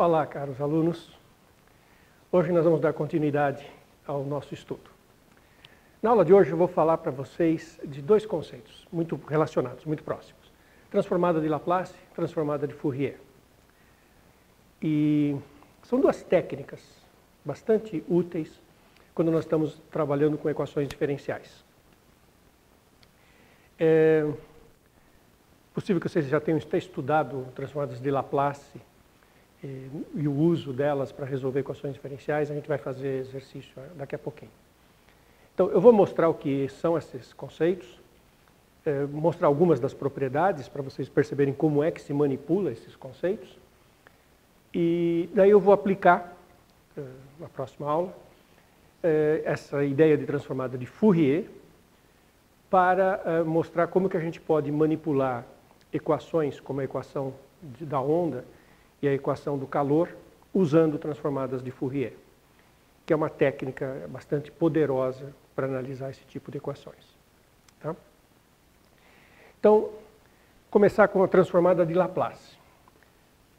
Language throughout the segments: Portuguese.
Olá, caros alunos. Hoje nós vamos dar continuidade ao nosso estudo. Na aula de hoje eu vou falar para vocês de dois conceitos muito relacionados, muito próximos. Transformada de Laplace, transformada de Fourier. E são duas técnicas bastante úteis quando nós estamos trabalhando com equações diferenciais. É possível que vocês já tenham até estudado transformadas de Laplace e o uso delas para resolver equações diferenciais. A gente vai fazer exercício daqui a pouquinho. Então, eu vou mostrar o que são esses conceitos, mostrar algumas das propriedades para vocês perceberem como é que se manipula esses conceitos. E daí eu vou aplicar, na próxima aula, essa ideia de transformada de Fourier para mostrar como que a gente pode manipular equações como a equação da onda e a equação do calor usando transformadas de Fourier, que é uma técnica bastante poderosa para analisar esse tipo de equações. Tá? Então, começar com a transformada de Laplace.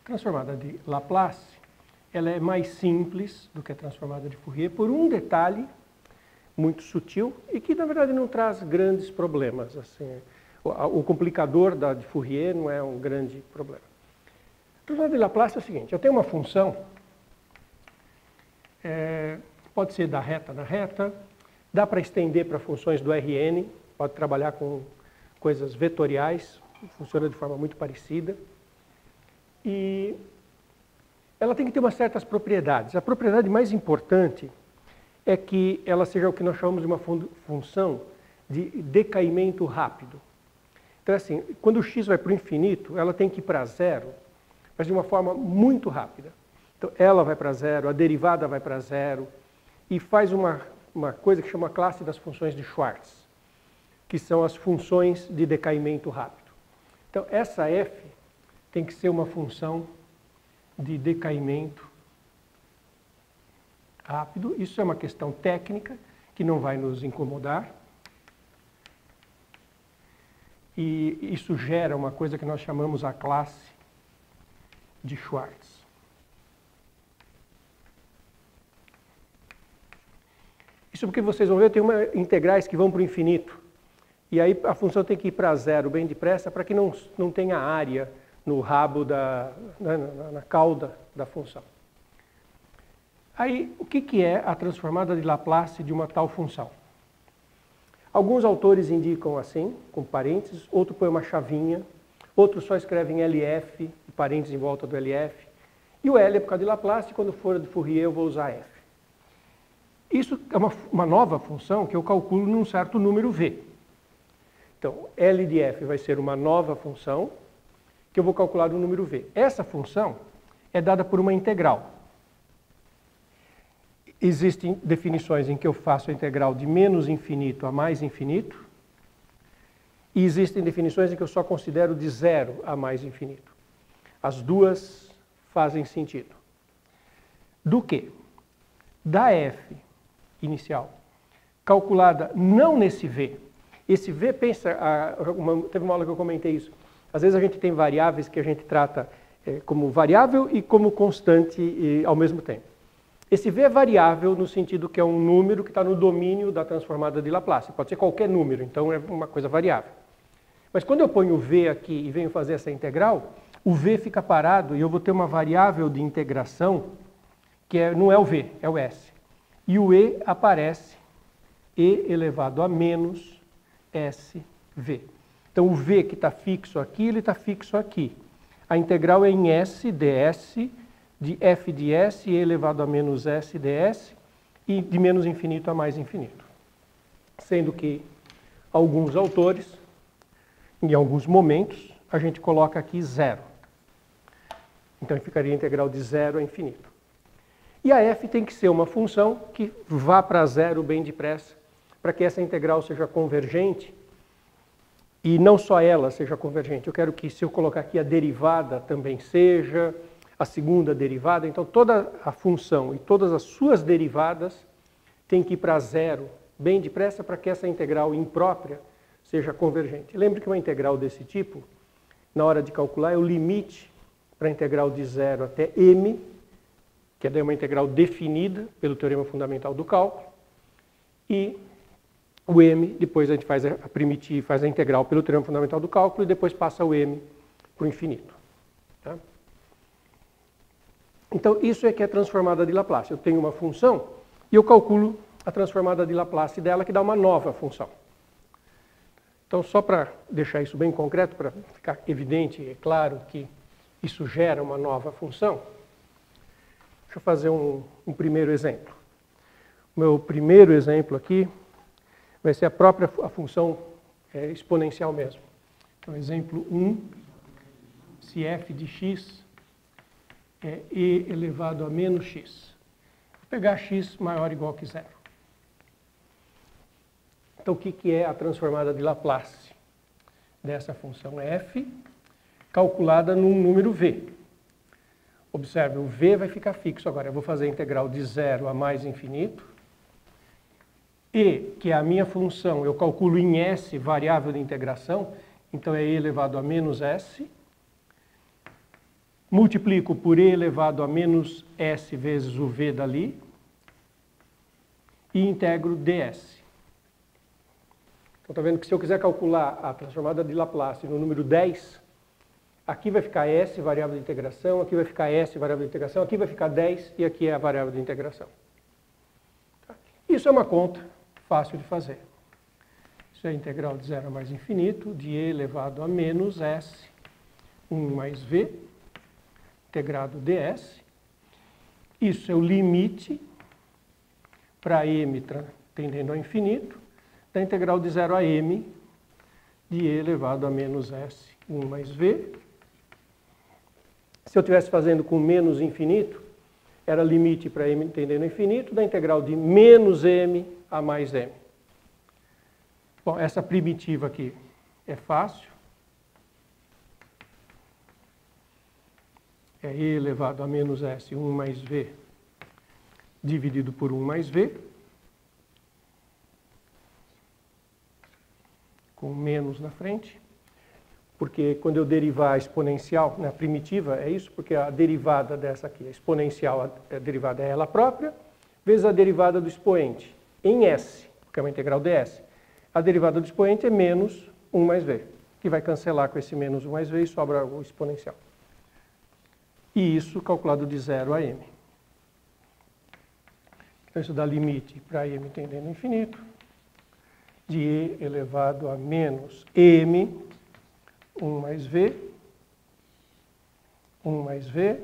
A transformada de Laplace, ela é mais simples do que a transformada de Fourier por um detalhe muito sutil e que, na verdade, não traz grandes problemas. Assim, o complicador da de Fourier não é um grande problema. A transformada de Laplace é o seguinte: eu tenho uma função, pode ser da reta na reta, dá para estender para funções do Rn, pode trabalhar com coisas vetoriais, funciona de forma muito parecida. E ela tem que ter umas certas propriedades. A propriedade mais importante é que ela seja o que nós chamamos de uma função de decaimento rápido. Então, assim, quando o x vai para o infinito, ela tem que ir para zero, mas de uma forma muito rápida. Então, ela vai para zero, a derivada vai para zero, e faz uma coisa que chama a classe das funções de Schwartz, que são as funções de decaimento rápido. Então, essa f tem que ser uma função de decaimento rápido. Isso é uma questão técnica que não vai nos incomodar. E isso gera uma coisa que nós chamamos a classe de Schwartz. Isso porque vocês vão ver, tem integrais que vão para o infinito. E aí a função tem que ir para zero bem depressa para que não tenha área no rabo, na cauda da função. Aí, o que é a transformada de Laplace de uma tal função? Alguns autores indicam assim, com parênteses, outro põe uma chavinha, outros só escrevem LF, parênteses em volta do LF, e o L é por causa de Laplace, e quando for de Fourier eu vou usar F. Isso é uma nova função que eu calculo num certo número V. Então, L de F vai ser uma nova função que eu vou calcular no número V. Essa função é dada por uma integral. Existem definições em que eu faço a integral de menos infinito a mais infinito, e existem definições em que eu só considero de zero a mais infinito. As duas fazem sentido. Do que? Da f inicial, calculada não nesse v. Esse v, pensa, teve uma aula que eu comentei isso. Às vezes a gente tem variáveis que a gente trata como variável e como constante ao mesmo tempo. Esse v é variável no sentido que é um número que está no domínio da transformada de Laplace. Pode ser qualquer número, então é uma coisa variável. Mas quando eu ponho o v aqui e venho fazer essa integral, o v fica parado e eu vou ter uma variável de integração que não é o v, é o s. E o e aparece e elevado a menos sv. Então, o v que está fixo aqui, ele está fixo aqui. A integral é em s ds, de f de s, e elevado a menos s ds, e de menos infinito a mais infinito. Sendo que alguns autores, em alguns momentos, a gente coloca aqui zero. Então, ficaria a integral de zero a infinito. E a f tem que ser uma função que vá para zero bem depressa, para que essa integral seja convergente. E não só ela seja convergente, eu quero que, se eu colocar aqui a derivada também seja, a segunda derivada, então toda a função e todas as suas derivadas têm que ir para zero bem depressa para que essa integral imprópria seja convergente. Lembre que uma integral desse tipo, na hora de calcular, é o limite para a integral de 0 até m que é daí uma integral definida pelo teorema fundamental do cálculo, e o m, depois a gente faz a primitiva, faz a integral pelo teorema fundamental do cálculo, e depois passa o m para o infinito. Tá? Então, isso é que é transformada de Laplace. Eu tenho uma função e eu calculo a transformada de Laplace dela, que dá uma nova função. Então, só para deixar isso bem concreto, para ficar evidente e claro que isso gera uma nova função, deixa eu fazer um primeiro exemplo. O meu primeiro exemplo aqui vai ser a função exponencial mesmo. Então, exemplo 1, se f de x é e elevado a menos x. Vou pegar x maior ou igual que zero. Então, o que é a transformada de Laplace dessa função f, calculada num número v? Observe, o v vai ficar fixo agora. Eu vou fazer a integral de zero a mais infinito. E, que é a minha função, eu calculo em s, variável de integração, então é e elevado a menos s. Multiplico por e elevado a menos s vezes o v dali. E integro ds. Então, está vendo que se eu quiser calcular a transformada de Laplace no número 10, aqui vai ficar s, variável de integração, aqui vai ficar s, variável de integração, aqui vai ficar 10 e aqui é a variável de integração. Isso é uma conta fácil de fazer. Isso é a integral de 0 a mais infinito, de e elevado a menos s, 1 mais v, integrado ds. Isso é o limite para m tendendo ao infinito, da integral de 0 a m, de e elevado a menos s, 1 mais v. Se eu estivesse fazendo com menos infinito, era limite para m tendendo ao infinito, da integral de menos m a mais m. Bom, essa primitiva aqui é fácil. É e elevado a menos s, 1 mais v, dividido por 1 mais v, com menos na frente, porque quando eu derivar a exponencial, na primitiva, é isso, porque a derivada dessa aqui, a exponencial, a derivada é ela própria, vezes a derivada do expoente, em s, porque é uma integral ds. A derivada do expoente é menos 1 mais v, que vai cancelar com esse menos 1 mais v e sobra o exponencial. E isso calculado de 0 a m. Então, isso dá limite para m tendendo ao infinito, de e elevado a menos m, 1 mais v, 1 mais v,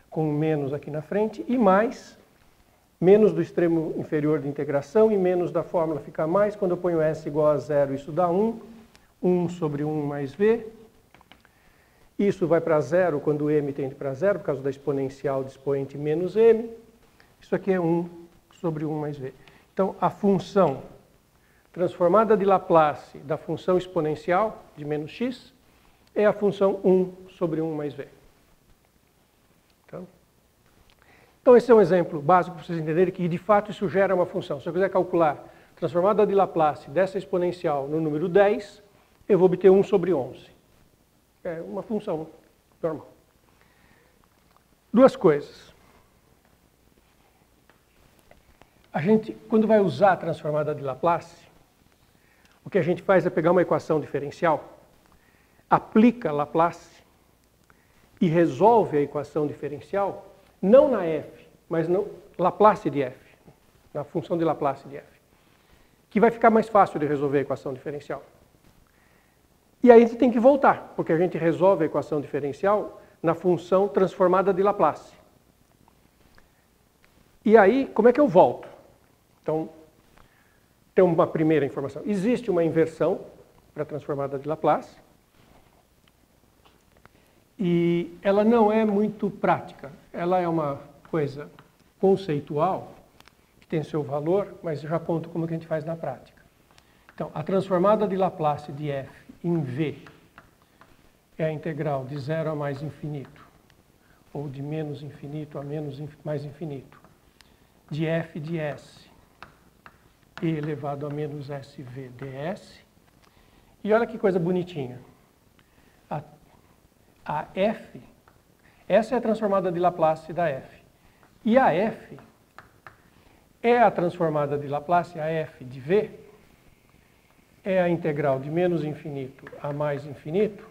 com menos aqui na frente, e mais, menos do extremo inferior de integração e menos da fórmula fica mais. Quando eu ponho s igual a 0, isso dá 1, 1 sobre 1 mais v. Isso vai para zero quando m tende para zero, por causa da exponencial de expoente menos m. Isso aqui é 1 sobre 1 mais v. Então, a função transformada de Laplace da função exponencial de menos x é a função 1 sobre 1 mais v. Então, esse é um exemplo básico para vocês entenderem que, de fato, isso gera uma função. Se eu quiser calcular a transformada de Laplace dessa exponencial no número 10, eu vou obter 1 sobre 11. É uma função normal. Duas coisas. A gente, quando vai usar a transformada de Laplace, o que a gente faz é pegar uma equação diferencial, aplica Laplace e resolve a equação diferencial, não na f, mas no Laplace de f, na função de Laplace de f, que vai ficar mais fácil de resolver a equação diferencial. E aí a gente tem que voltar, porque a gente resolve a equação diferencial na função transformada de Laplace. E aí, como é que eu volto? Então, tem uma primeira informação. Existe uma inversão para a transformada de Laplace. E ela não é muito prática. Ela é uma coisa conceitual, que tem seu valor, mas eu já conto como que a gente faz na prática. Então, a transformada de Laplace de f em v é a integral de 0 a mais infinito, ou de menos infinito a mais infinito, de f de s e elevado a menos sv ds. E olha que coisa bonitinha. A f, essa é a transformada de Laplace da f. E a f é a transformada de Laplace, a f de v, é a integral de menos infinito a mais infinito,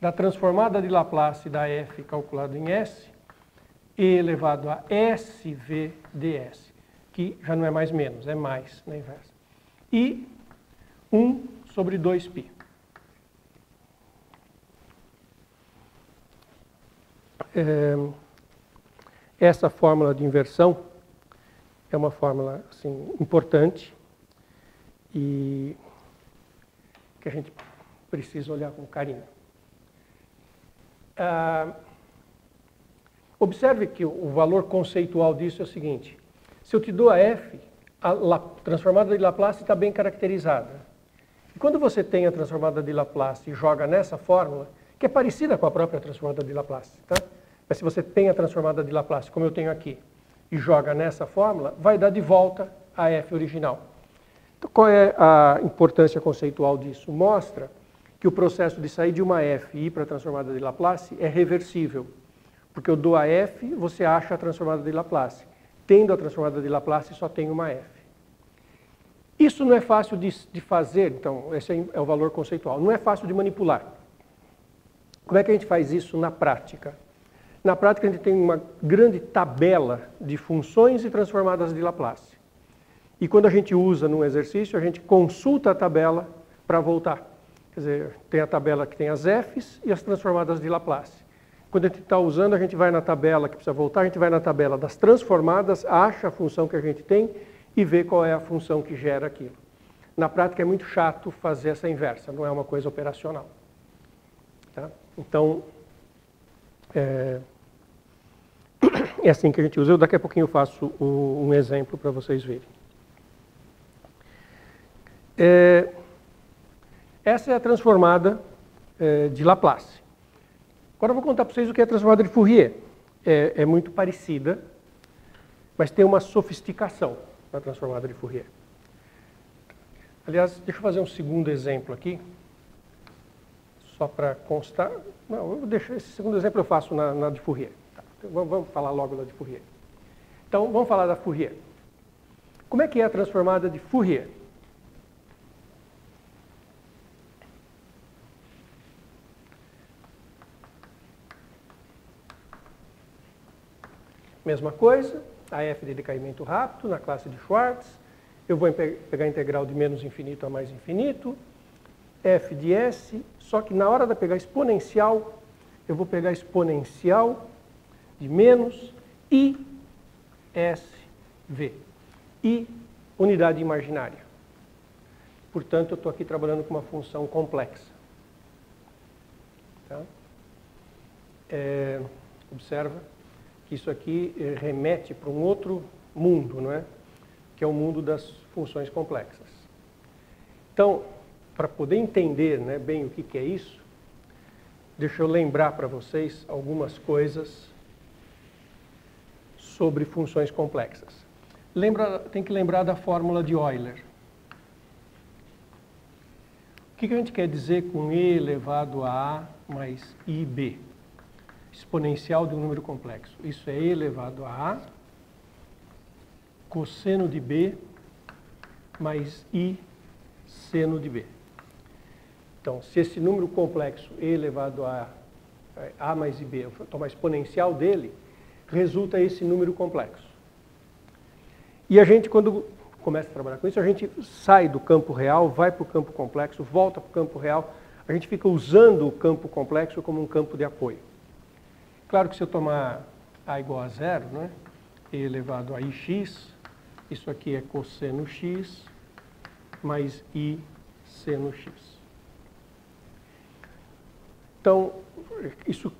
da transformada de Laplace da f calculado em s, e elevado a SV ds, que já não é mais menos, é mais na inversa. E 1 sobre 2π. Essa fórmula de inversão é uma fórmula assim, importante e que a gente precisa olhar com carinho. Observe que o valor conceitual disso é o seguinte: se eu te dou a f, a transformada de Laplace está bem caracterizada. E quando você tem a transformada de Laplace e joga nessa fórmula, que é parecida com a própria transformada de Laplace, tá? Mas se você tem a transformada de Laplace, como eu tenho aqui, e joga nessa fórmula, vai dar de volta a f original. Então, qual é a importância conceitual disso? Mostra que o processo de sair de uma f e ir para a transformada de Laplace é reversível. Porque eu dou a f, você acha a transformada de Laplace. Tendo a transformada de Laplace, só tem uma f. Isso não é fácil de fazer, então, esse é o valor conceitual. Não é fácil de manipular. Como é que a gente faz isso na prática? Na prática, a gente tem uma grande tabela de funções e transformadas de Laplace. E quando a gente usa num exercício, a gente consulta a tabela para voltar. Quer dizer, tem a tabela que tem as f's e as transformadas de Laplace. Quando a gente está usando, a gente vai na tabela que precisa voltar, a gente vai na tabela das transformadas, acha a função que a gente tem e vê qual é a função que gera aquilo. Na prática é muito chato fazer essa inversa, não é uma coisa operacional. Tá? Então, é assim que a gente usa. Eu daqui a pouquinho faço um exemplo para vocês verem. Essa é a transformada de Laplace. Agora eu vou contar para vocês o que é a transformada de Fourier. É muito parecida, mas tem uma sofisticação na transformada de Fourier. Aliás, deixa eu fazer um segundo exemplo aqui, só para constar. Não, eu deixo esse segundo exemplo eu faço na de Fourier. Tá, então vamos falar logo da de Fourier. Então, vamos falar da Fourier. Como é que é a transformada de Fourier? Mesma coisa, a f de decaimento rápido na classe de Schwartz. Eu vou pegar a integral de menos infinito a mais infinito, f de s, só que na hora de pegar exponencial, eu vou pegar exponencial de menos i s v. I, unidade imaginária. Portanto, eu estou aqui trabalhando com uma função complexa. Tá? Observa que isso aqui remete para um outro mundo, não é? Que é o mundo das funções complexas. Então, para poder entender, né, bem o que é isso, deixa eu lembrar para vocês algumas coisas sobre funções complexas. Tem que lembrar da fórmula de Euler. O que a gente quer dizer com e elevado a a mais ib? Exponencial de um número complexo. Isso é e elevado a cosseno de b mais i seno de b. Então, se esse número complexo e elevado a mais ib, eu tomar a exponencial dele, resulta esse número complexo. E a gente, quando começa a trabalhar com isso, a gente sai do campo real, vai para o campo complexo, volta para o campo real, a gente fica usando o campo complexo como um campo de apoio. Claro que se eu tomar a igual a zero, né, e elevado a ix, isso aqui é cosseno x mais i seno x. Então,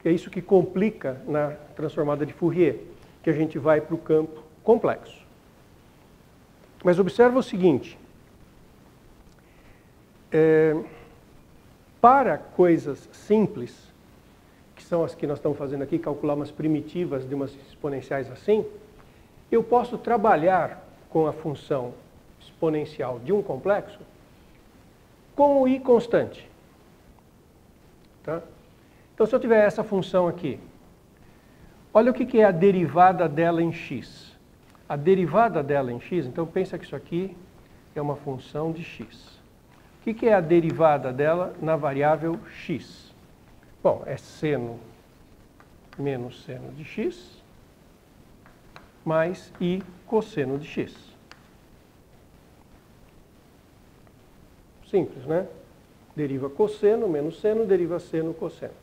é isso que complica na transformada de Fourier, que a gente vai para o campo complexo. Mas observa o seguinte, para coisas simples, que são as que nós estamos fazendo aqui, calcular umas primitivas de umas exponenciais assim, eu posso trabalhar com a função exponencial de um complexo com o i constante. Tá? Então, se eu tiver essa função aqui, Olha o que é a derivada dela em x. A derivada dela em x, então pensa que isso aqui é uma função de x. O que é a derivada dela na variável x? Bom, é seno menos seno de x mais i cosseno de x. Simples, né? Deriva cosseno menos seno, deriva seno, cosseno.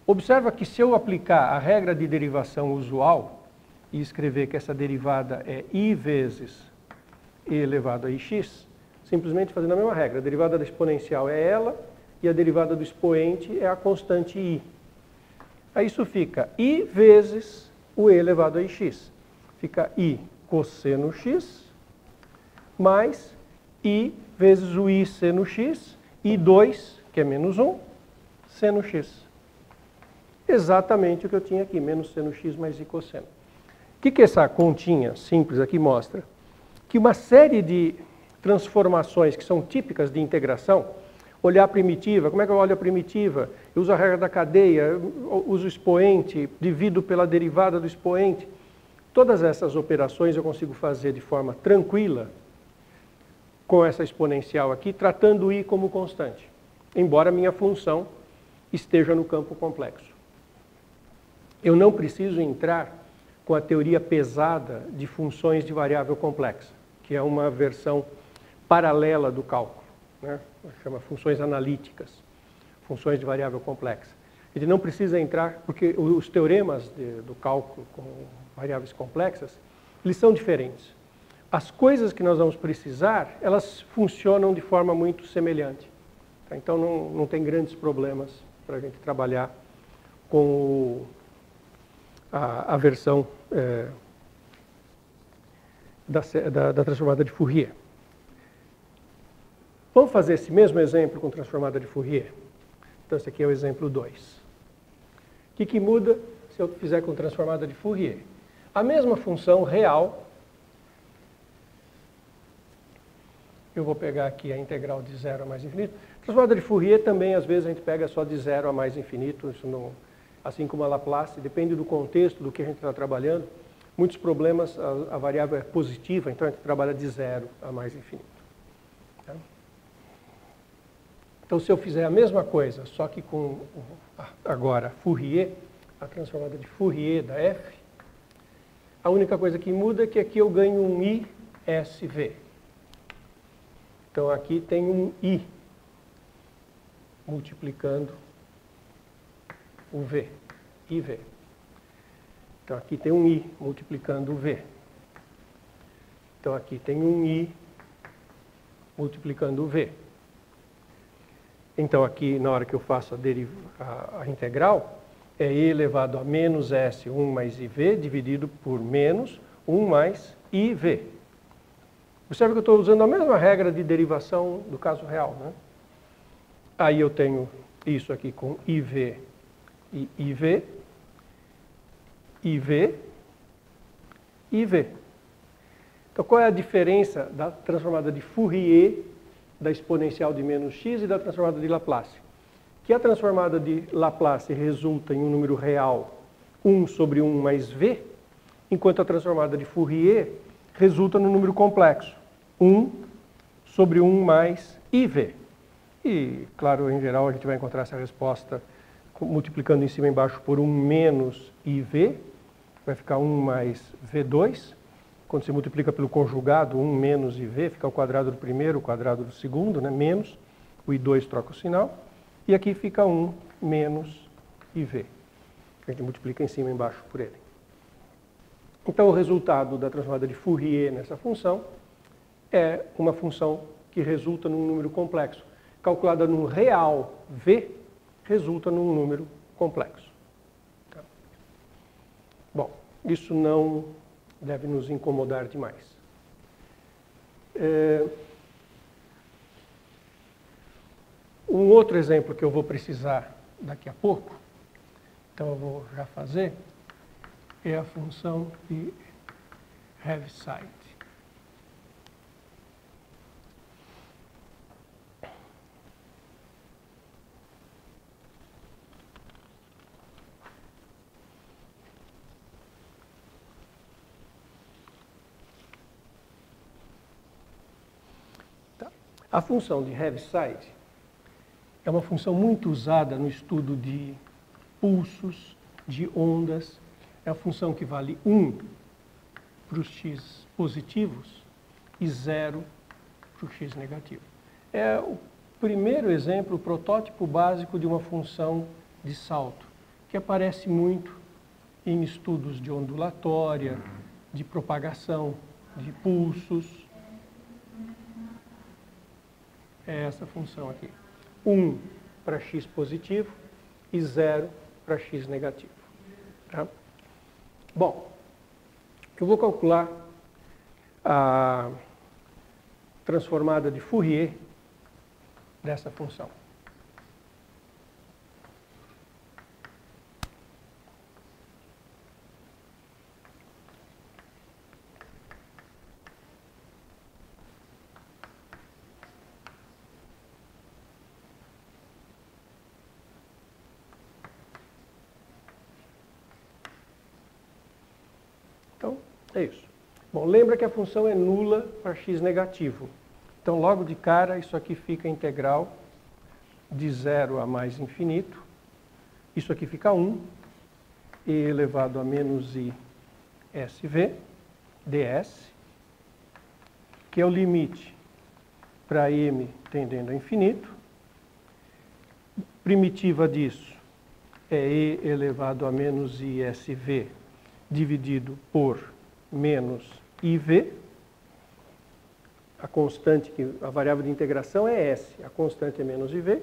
Observa que se eu aplicar a regra de derivação usual e escrever que essa derivada é i vezes e elevado a ix, simplesmente fazendo a mesma regra. A derivada da exponencial é ela e a derivada do expoente é a constante i. Aí isso fica i vezes o e elevado a ix. Fica i cosseno x mais i vezes o i seno x e 2, que é menos 1, seno x. Exatamente o que eu tinha aqui, menos seno x mais i cosseno. O que essa continha simples aqui mostra? Que uma série de transformações que são típicas de integração, olhar a primitiva, como é que eu olho a primitiva? Eu uso a regra da cadeia, eu uso o expoente, divido pela derivada do expoente. Todas essas operações eu consigo fazer de forma tranquila com essa exponencial aqui, tratando i como constante, embora a minha função esteja no campo complexo. Eu não preciso entrar com a teoria pesada de funções de variável complexa, que é uma versão paralela do cálculo, né? Chama funções analíticas, funções de variável complexa. Ele não precisa entrar, porque os teoremas do cálculo com variáveis complexas, eles são diferentes. As coisas que nós vamos precisar, elas funcionam de forma muito semelhante. Então não tem grandes problemas para a gente trabalhar com a versão da transformada de Fourier. Vamos fazer esse mesmo exemplo com transformada de Fourier? Então esse aqui é o exemplo 2. O que muda se eu fizer com transformada de Fourier? A mesma função real. Eu vou pegar aqui a integral de 0 a mais infinito. Transformada de Fourier também, às vezes, a gente pega só de 0 a mais infinito. Isso não, assim como a Laplace, depende do contexto, do que a gente está trabalhando. Muitos problemas, a variável é positiva, então a gente trabalha de 0 a mais infinito. Tá? Então, se eu fizer a mesma coisa, só que com, agora, Fourier, a transformada de Fourier da f, a única coisa que muda é que aqui eu ganho um ISV. Então, aqui tem um I multiplicando o V, IV. Então, aqui tem um I multiplicando o V. Então, aqui tem um I multiplicando o V. Então, aqui, na hora que eu faço a integral, é E elevado a menos S, 1 mais IV, dividido por menos 1 mais IV. Observe que eu estou usando a mesma regra de derivação do caso real, né? Aí eu tenho isso aqui com IV e IV, IV, IV. Então, qual é a diferença da transformada de Fourier, da exponencial de menos x e da transformada de Laplace? Que a transformada de Laplace resulta em um número real 1 sobre 1 mais v, enquanto a transformada de Fourier resulta no número complexo 1 sobre 1 mais iv. E, claro, em geral, a gente vai encontrar essa resposta multiplicando em cima e embaixo por 1 menos iv, vai ficar 1 mais v2. Quando se multiplica pelo conjugado, 1 menos iv, fica o quadrado do primeiro, o quadrado do segundo, né? Menos, o i2 troca o sinal. E aqui fica 1 menos iv. A gente multiplica em cima e embaixo por ele. Então, o resultado da transformada de Fourier nessa função é uma função que resulta num número complexo. Calculada num real v, resulta num número complexo. Tá? Bom, isso não deve nos incomodar demais. Um outro exemplo que eu vou precisar daqui a pouco, então eu vou já fazer, é a função de Heaviside. A função de Heaviside é uma função muito usada no estudo de pulsos, de ondas. É a função que vale 1 para os x positivos e 0 para o x negativo. É o primeiro exemplo, o protótipo básico de uma função de salto, que aparece muito em estudos de ondulatória, de propagação de pulsos. É essa função aqui. 1 para x positivo e 0 para x negativo. Tá? Bom, eu vou calcular a transformada de Fourier dessa função. Então, é isso. Bom, lembra que a função é nula para x negativo. Então, logo de cara, isso aqui fica integral de 0 a mais infinito. Isso aqui fica 1, e elevado a menos i SV, ds, que é o limite para m tendendo a infinito. Primitiva disso é e elevado a menos ISV dividido por menos IV. A constante, a variável de integração é S, a constante é menos IV,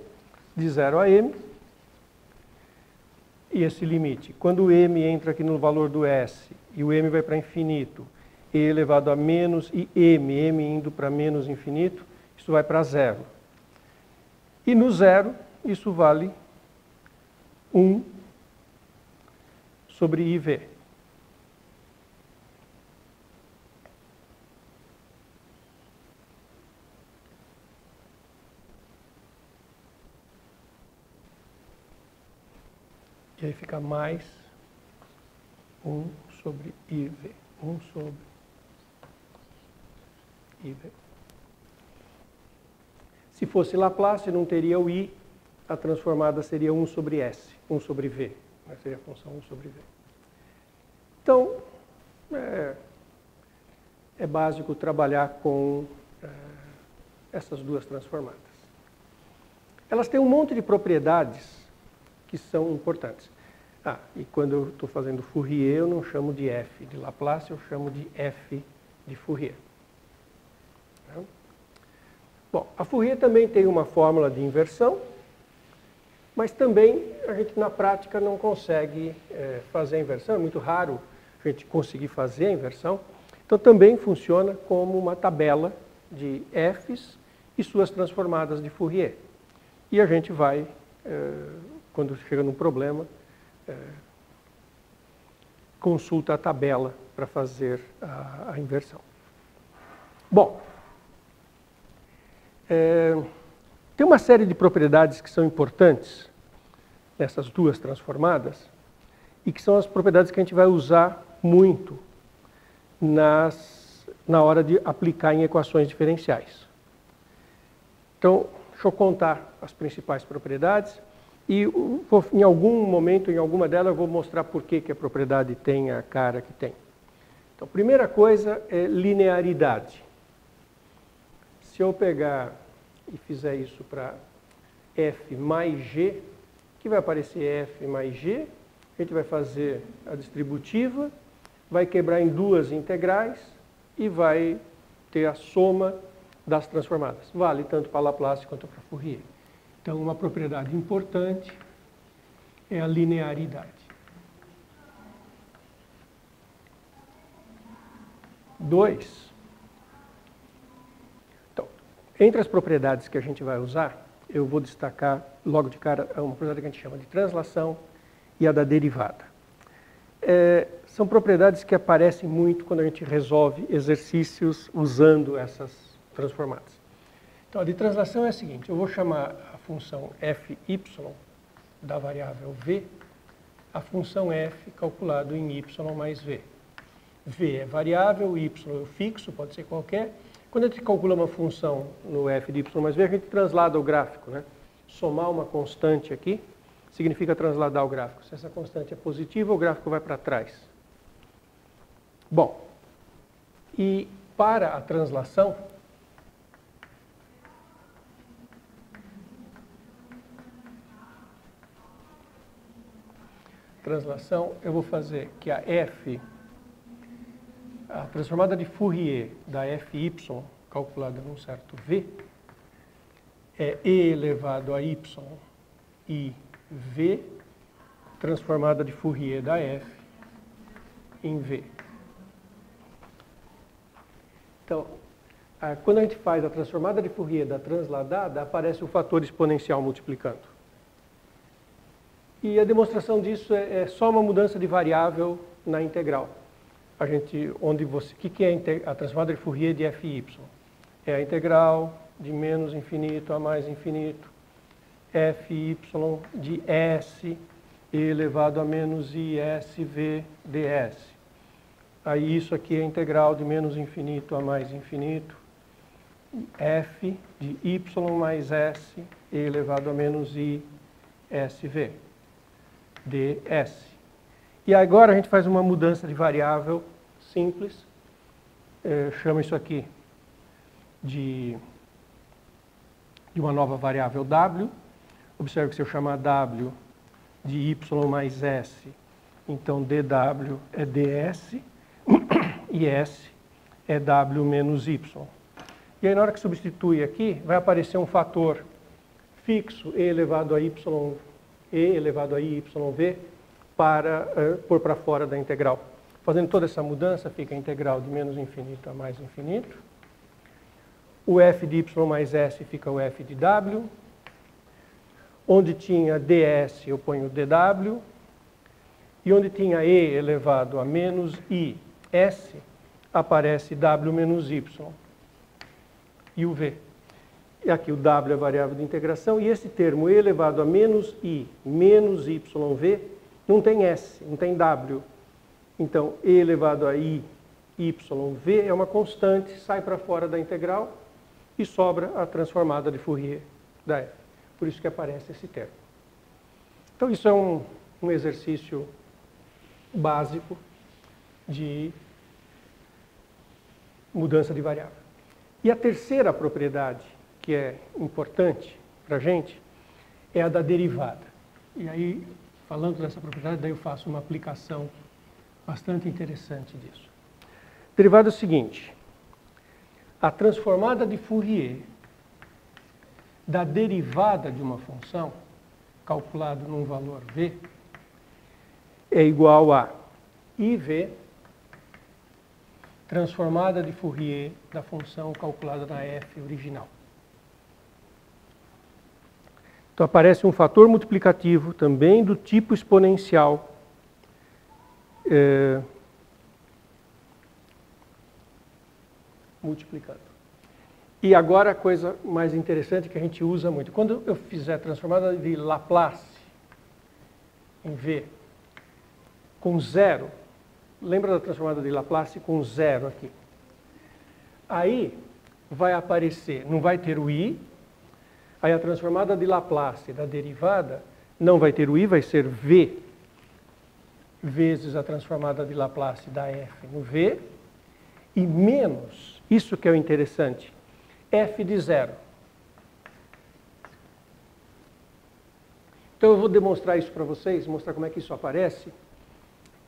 de 0 a m. E esse limite, quando o m entra aqui no valor do S e o m vai para infinito, e elevado a menos e m indo para menos infinito, isso vai para 0. E no 0, isso vale 1 sobre IV. E aí fica mais 1 sobre IV. 1 sobre IV. Se fosse Laplace, não teria o I, a transformada seria 1 sobre S, 1 sobre V. Seria a função 1 sobre V. Então, é básico trabalhar com essas duas transformadas. Elas têm um monte de propriedades que são importantes. E quando eu estou fazendo Fourier, eu não chamo de F de Laplace, eu chamo de F de Fourier. Bom, a Fourier também tem uma fórmula de inversão, mas também a gente na prática não consegue fazer a inversão, é muito raro a gente conseguir fazer a inversão. Então também funciona como uma tabela de Fs e suas transformadas de Fourier. E a gente vai, quando chega num problema, consulta a tabela para fazer a inversão. Bom, tem uma série de propriedades que são importantes nessas duas transformadas e que são as propriedades que a gente vai usar muito na hora de aplicar em equações diferenciais. Então, deixa eu contar as principais propriedades e em algum momento, em alguma delas, eu vou mostrar por que a propriedade tem a cara que tem. Então, a primeira coisa é linearidade. Se eu pegar e fizer isso para f mais g, que vai aparecer f mais g, a gente vai fazer a distributiva, vai quebrar em duas integrais e vai ter a soma das transformadas. Vale tanto para Laplace quanto para Fourier. Então, uma propriedade importante é a linearidade. 2. Então, entre as propriedades que a gente vai usar, eu vou destacar logo de cara uma propriedade que a gente chama de translação e a da derivada. São propriedades que aparecem muito quando a gente resolve exercícios usando essas transformadas. Então, a de translação é a seguinte: eu vou chamar a função fy da variável v, a função f calculado em y mais v. V é variável, y é fixo, pode ser qualquer. Quando a gente calcula uma função no f de y mais v, a gente translada o gráfico, né? Somar uma constante aqui significa transladar o gráfico. Se essa constante é positiva, o gráfico vai para trás. Bom, e para a translação, eu vou fazer que a transformada de Fourier da fy, calculada num certo v, é e elevado a y e v, transformada de Fourier da f em v. Então, quando a gente faz a transformada de Fourier da transladada, aparece o fator exponencial multiplicando. E a demonstração disso é só uma mudança de variável na integral. O que é a transformada de Fourier de fy? É a integral de menos infinito a mais infinito, fy de s elevado a menos isv ds. Aí isso aqui é a integral de menos infinito a mais infinito, f de y mais s elevado a menos isv ds. E agora a gente faz uma mudança de variável simples, chama isso aqui de uma nova variável w. Observe que se eu chamar w de y mais s, então dw é ds e s é w menos y. E aí na hora que substitui aqui, vai aparecer um fator fixo e elevado a yv para pôr para fora da integral. Fazendo toda essa mudança, fica a integral de menos infinito a mais infinito. O f de y mais s fica o f de w. Onde tinha ds, eu ponho dw. E onde tinha e elevado a menos is, aparece w menos y. E o v. E aqui o w é a variável de integração. E esse termo e elevado a menos i menos yv não tem s, não tem w. Então, e elevado a i, yv é uma constante, sai para fora da integral e sobra a transformada de Fourier da f. Por isso que aparece esse termo. Então, isso é um exercício básico de mudança de variável. E a terceira propriedade que é importante para a gente é a da derivada. E aí, falando dessa propriedade, daí eu faço uma aplicação bastante interessante disso. Derivada é o seguinte: a transformada de Fourier da derivada de uma função, calculada num valor v, é igual a iv transformada de Fourier da função calculada na f original. Então aparece um fator multiplicativo também do tipo exponencial, multiplicando. E agora a coisa mais interessante que a gente usa muito. Quando eu fizer a transformada de Laplace em v com zero, lembra da transformada de Laplace com zero aqui? Aí vai aparecer, não vai ter o i. Aí a transformada de Laplace da derivada não vai ter o i, vai ser v vezes a transformada de Laplace da f no v, e menos, isso que é o interessante, f de zero. Então eu vou demonstrar isso para vocês, mostrar como é que isso aparece,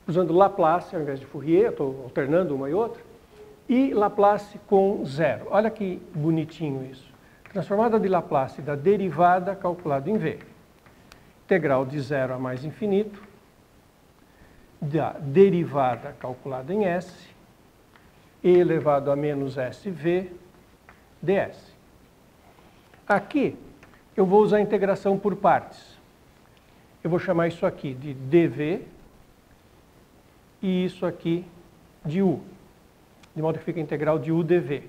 usando Laplace ao invés de Fourier, estou alternando uma e outra, e Laplace com zero. Olha que bonitinho isso. Transformada de Laplace da derivada calculada em v. Integral de zero a mais infinito, da derivada calculada em s, e elevado a menos sv ds. Aqui eu vou usar a integração por partes. Eu vou chamar isso aqui de dv e isso aqui de u. De modo que fica a integral de u dv.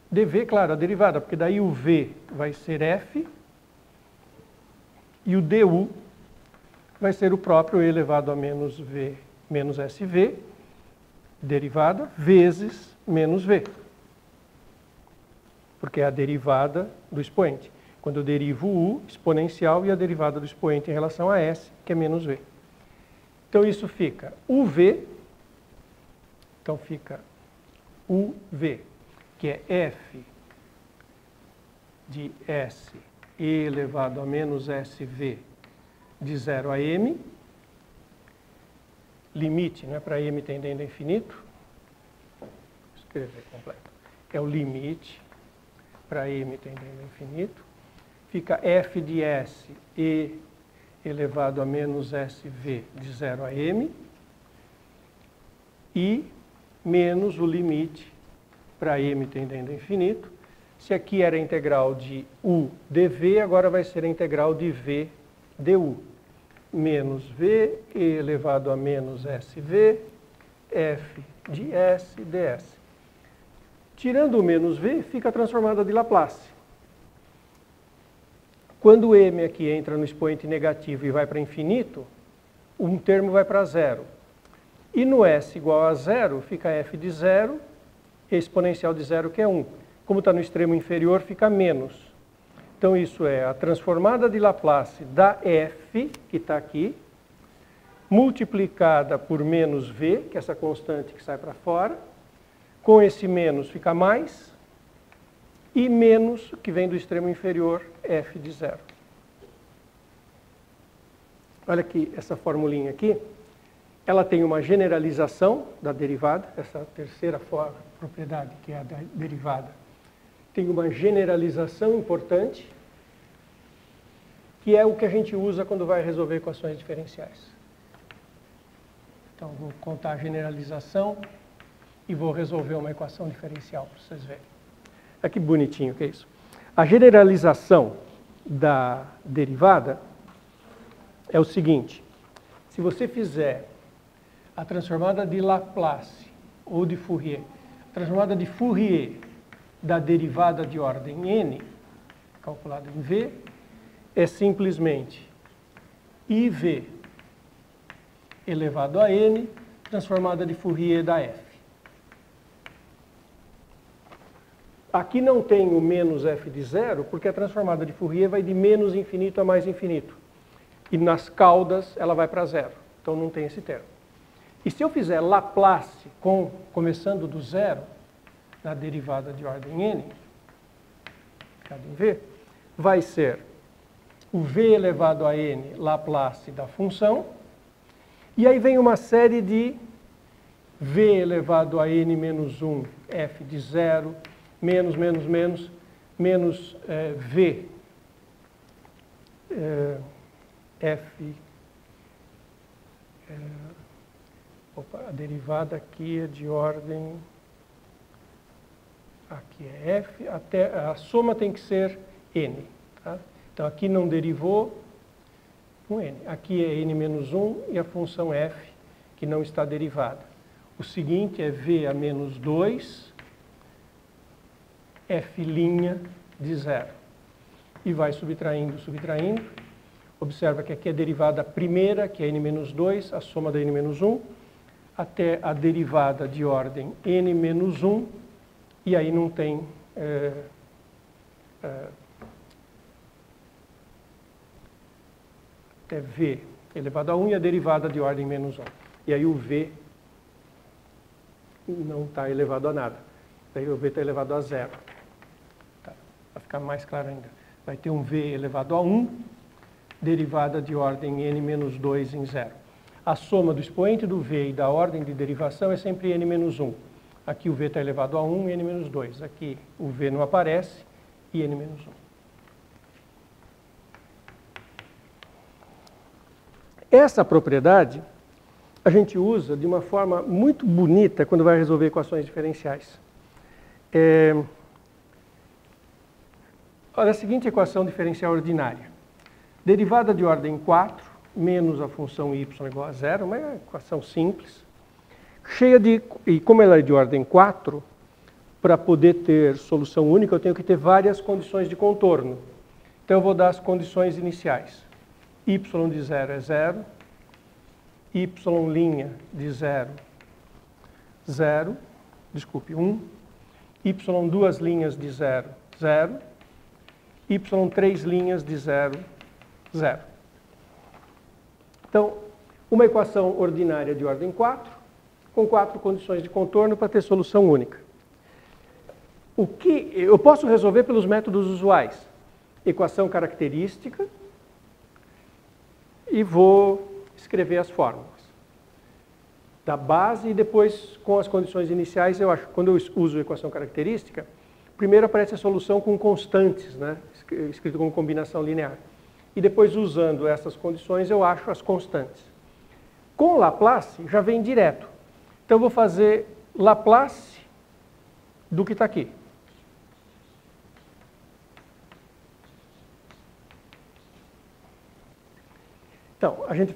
dv, claro, a derivada, porque daí o v vai ser f e o du vai ser o próprio e elevado a menos v menos sv, derivada, vezes menos v. porque é a derivada do expoente. Quando eu derivo u exponencial e a derivada do expoente em relação a s, que é menos v. Então isso fica uv, então fica uv, que é f de s e elevado a menos sv de 0 a m, limite, não é para m tendendo a infinito, vou escrever completo, é o limite para m tendendo a infinito, fica f de s e elevado a menos sv de 0 a m e menos o limite para m tendendo a infinito. Se aqui era a integral de u dv, agora vai ser a integral de v du. Menos v elevado a menos sv, f de s ds. Tirando o menos v, fica a transformada de Laplace. Quando o m aqui entra no expoente negativo e vai para infinito, um termo vai para zero. E no s igual a zero, fica f de zero, exponencial de zero, que é 1. Como está no extremo inferior, fica menos. Então isso é a transformada de Laplace da f, que está aqui, multiplicada por menos v, que é essa constante que sai para fora. Com esse menos fica mais, e menos, que vem do extremo inferior, f de zero. Olha aqui, essa formulinha aqui, ela tem uma generalização da derivada, essa terceira propriedade, que é a da derivada, tem uma generalização importante, que é o que a gente usa quando vai resolver equações diferenciais. Então, vou contar a generalização e vou resolver uma equação diferencial para vocês verem. Olha que bonitinho que é isso. A generalização da derivada é o seguinte: se você fizer a transformada de Laplace ou de Fourier, a transformada de Fourier da derivada de ordem n, calculada em v, é simplesmente iv elevado a n, transformada de Fourier da f. Aqui não tem o menos f de zero, porque a transformada de Fourier vai de menos infinito a mais infinito. E nas caudas ela vai para zero. Então não tem esse termo. E se eu fizer Laplace começando do zero, na derivada de ordem n, em v, vai ser o v elevado a n Laplace da função. E aí vem uma série de v elevado a n menos 1, f de zero, menos v, f, a derivada aqui é de ordem, aqui é f, até a soma tem que ser n. Tá? Então aqui não derivou com n. Aqui é n menos 1 e a função f, que não está derivada. O seguinte é v a menos 2, f' de zero. E vai subtraindo, subtraindo. Observa que aqui é a derivada primeira, que é n menos 2, a soma da n menos 1, até a derivada de ordem n menos 1, e aí não tem até v elevado a 1 e a derivada de ordem menos 1. E aí o v não está elevado a nada. Daí o v está elevado a zero. Tá. Para ficar mais claro ainda. Vai ter um v elevado a 1, derivada de ordem n menos 2 em zero. A soma do expoente do v e da ordem de derivação é sempre n menos 1. Aqui o v está elevado a 1 e n menos 2. Aqui o v não aparece e n menos 1. Essa propriedade a gente usa de uma forma muito bonita quando vai resolver equações diferenciais. Olha a seguinte equação diferencial ordinária. Derivada de ordem 4 menos a função y igual a zero, uma equação simples, cheia de... E como ela é de ordem 4, para poder ter solução única eu tenho que ter várias condições de contorno. Então eu vou dar as condições iniciais. Y de 0 é 0, y' de 0, 0, desculpe, 1, y duas linhas de 0, 0, y 3 linhas de 0, 0. Então, uma equação ordinária de ordem 4, com 4 condições de contorno para ter solução única. O que eu posso resolver pelos métodos usuais? Equação característica e vou escrever as fórmulas da base e depois com as condições iniciais. Eu acho, quando eu uso equação característica, primeiro aparece a solução com constantes, né? Escrito como combinação linear. E depois, usando essas condições, eu acho as constantes. Com Laplace, já vem direto. Então, eu vou fazer Laplace do que está aqui. Então, a gente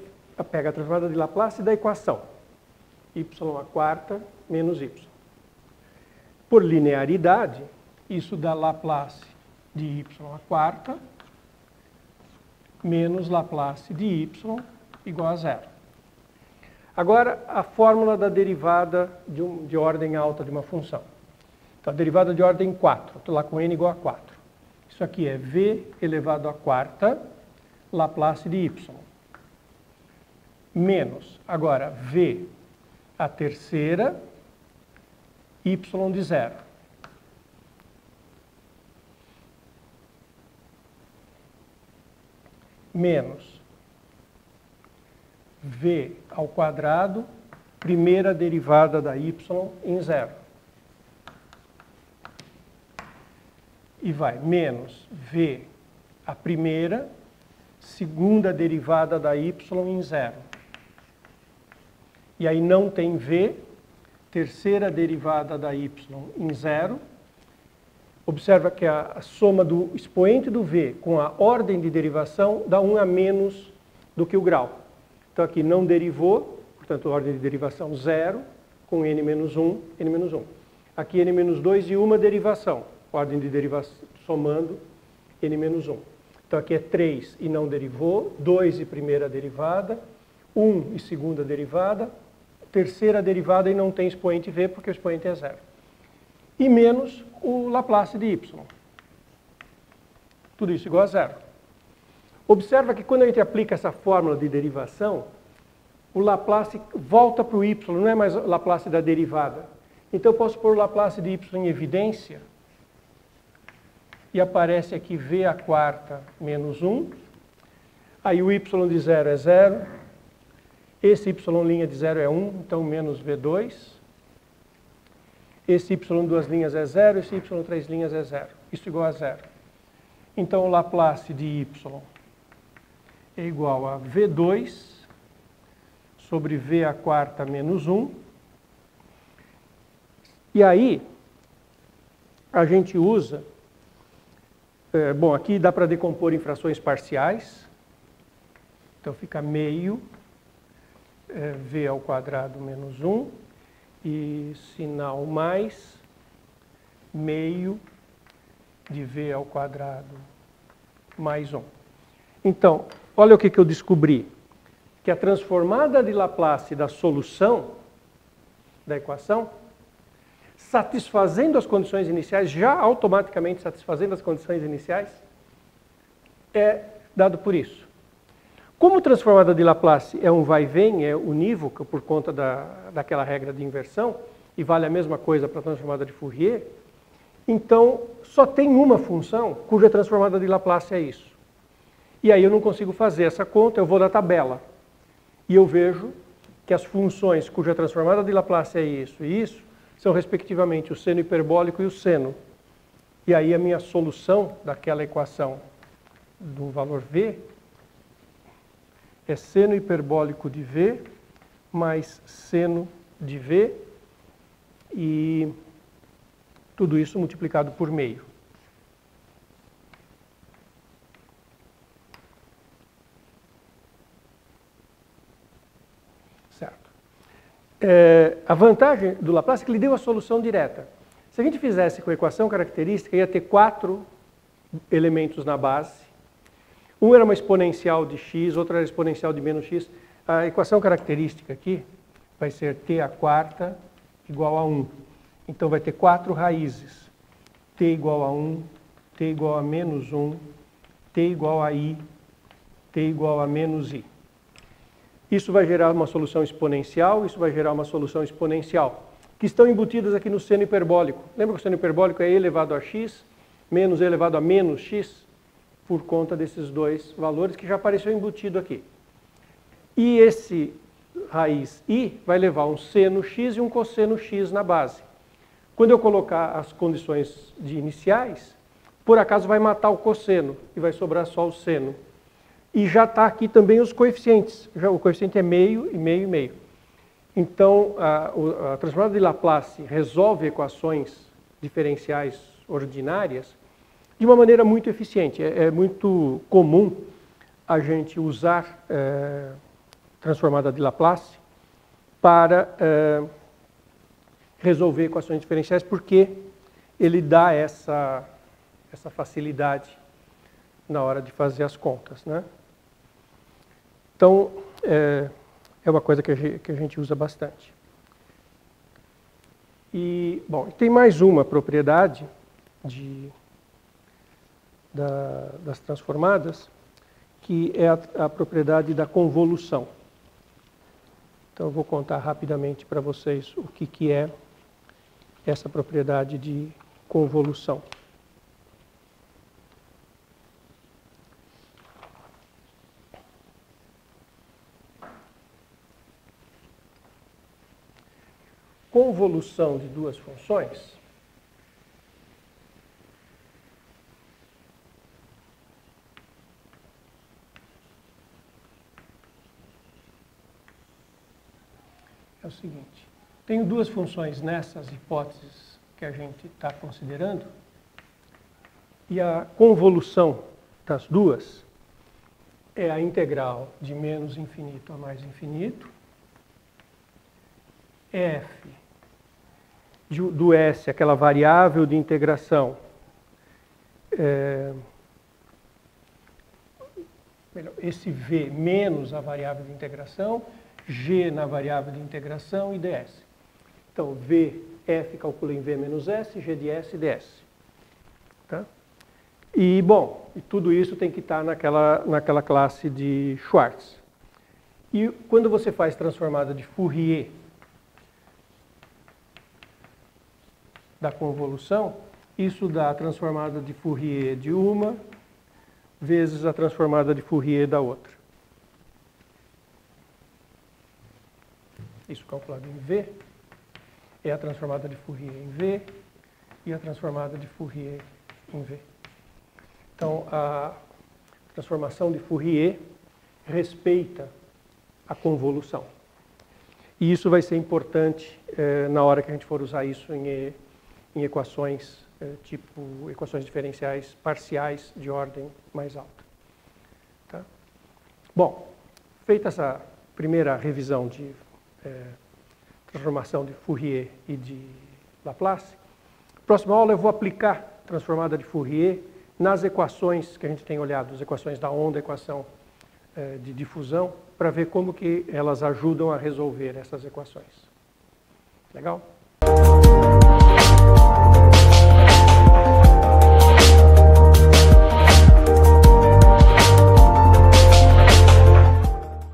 pega a transformada de Laplace da equação y² menos y. Por linearidade, isso dá Laplace de y² menos Laplace de y igual a 0. Agora, a fórmula da derivada de ordem alta de uma função. Então, a derivada de ordem 4, estou lá com n igual a 4. Isso aqui é v elevado à quarta Laplace de y. Menos, agora, v à terceira y de 0. Menos v ao quadrado, primeira derivada da y em 0. E vai menos v a primeira, segunda derivada da y em 0. E aí não tem v, terceira derivada da y em 0. Observa que a soma do expoente do v com a ordem de derivação dá 1 a menos do que o grau. Então aqui não derivou, portanto ordem de derivação 0, com n menos 1, n menos 1. Aqui n menos 2 e uma derivação, ordem de derivação somando n menos 1. Então aqui é 3 e não derivou, 2 e primeira derivada, 1 e segunda derivada, terceira derivada e não tem expoente v porque o expoente é 0. E menos o Laplace de y. Tudo isso igual a 0. Observa que quando a gente aplica essa fórmula de derivação, o Laplace volta para o y, não é mais o Laplace da derivada. Então eu posso pôr o Laplace de y em evidência e aparece aqui v à quarta menos 1. Aí o y de 0 é 0. Esse y' de 0 é 1, então menos v2. Esse y duas linhas é 0, esse y três linhas é 0. Isso igual a 0. Então o Laplace de y é igual a v2 sobre v à quarta menos 1. E aí, a gente usa... bom, aqui dá para decompor em frações parciais. Então fica meio v ao quadrado menos 1 e sinal mais meio de v ao quadrado mais 1. Então, olha o que eu descobri. Que a transformada de Laplace da solução da equação, satisfazendo as condições iniciais, já automaticamente satisfazendo as condições iniciais, é dado por isso. Como transformada de Laplace é um vai e vem, é unívoca por conta daquela regra de inversão, e vale a mesma coisa para a transformada de Fourier, então só tem uma função cuja transformada de Laplace é isso. E aí eu não consigo fazer essa conta, eu vou da tabela. E eu vejo que as funções cuja transformada de Laplace é isso e isso, são respectivamente o seno hiperbólico e o seno. E aí a minha solução daquela equação do valor v é seno hiperbólico de v mais seno de v e tudo isso multiplicado por meio. Certo. A vantagem do Laplace é que ele deu a solução direta. Se a gente fizesse com a equação característica, ia ter 4 elementos na base. Um era uma exponencial de x, outro era exponencial de menos x. A equação característica aqui vai ser t à quarta igual a 1. Então vai ter 4 raízes. T igual a 1, t igual a menos 1, t igual a i, t igual a menos i. Isso vai gerar uma solução exponencial, isso vai gerar uma solução exponencial, que estão embutidas aqui no seno hiperbólico. Lembra que o seno hiperbólico é e elevado a x, menos e elevado a menos x, por conta desses dois valores que já apareceu embutido aqui. E esse raiz i vai levar um seno x e um cosseno x na base. Quando eu colocar as condições iniciais, por acaso vai matar o cosseno e vai sobrar só o seno. E já está aqui também os coeficientes. O coeficiente é meio, e meio, e meio. Então, a transformada de Laplace resolve equações diferenciais ordinárias de uma maneira muito eficiente. É muito comum a gente usar transformada de Laplace para resolver equações diferenciais, porque ele dá essa facilidade na hora de fazer as contas, né? Então, é uma coisa que a gente usa bastante. E, bom, tem mais uma propriedade das transformadas, que é a propriedade da convolução. Então, eu vou contar rapidamente para vocês o que é essa propriedade de convolução. Convolução de duas funções é o seguinte: tenho duas funções nessas hipóteses que a gente está considerando, e a convolução das duas é a integral de menos infinito a mais infinito, f do s, aquela variável de integração, esse v menos a variável de integração, g na variável de integração e ds. Então, f calcula em v menos s, g de s e ds. Tá? E, bom, tudo isso tem que estar naquela classe de Schwartz. E quando você faz transformada de Fourier da convolução, isso dá a transformada de Fourier de uma vezes a transformada de Fourier da outra. Isso calculado em V é a transformada de Fourier em V e a transformada de Fourier em V. Então, a transformação de Fourier respeita a convolução. E isso vai ser importante na hora que a gente for usar isso em equações tipo equações diferenciais parciais de ordem mais alta. Tá? Bom, feita essa primeira revisão de transformação de Fourier e de Laplace, na próxima aula eu vou aplicar transformada de Fourier nas equações que a gente tem olhado, as equações da onda, equação de difusão, para ver como que elas ajudam a resolver essas equações. Legal?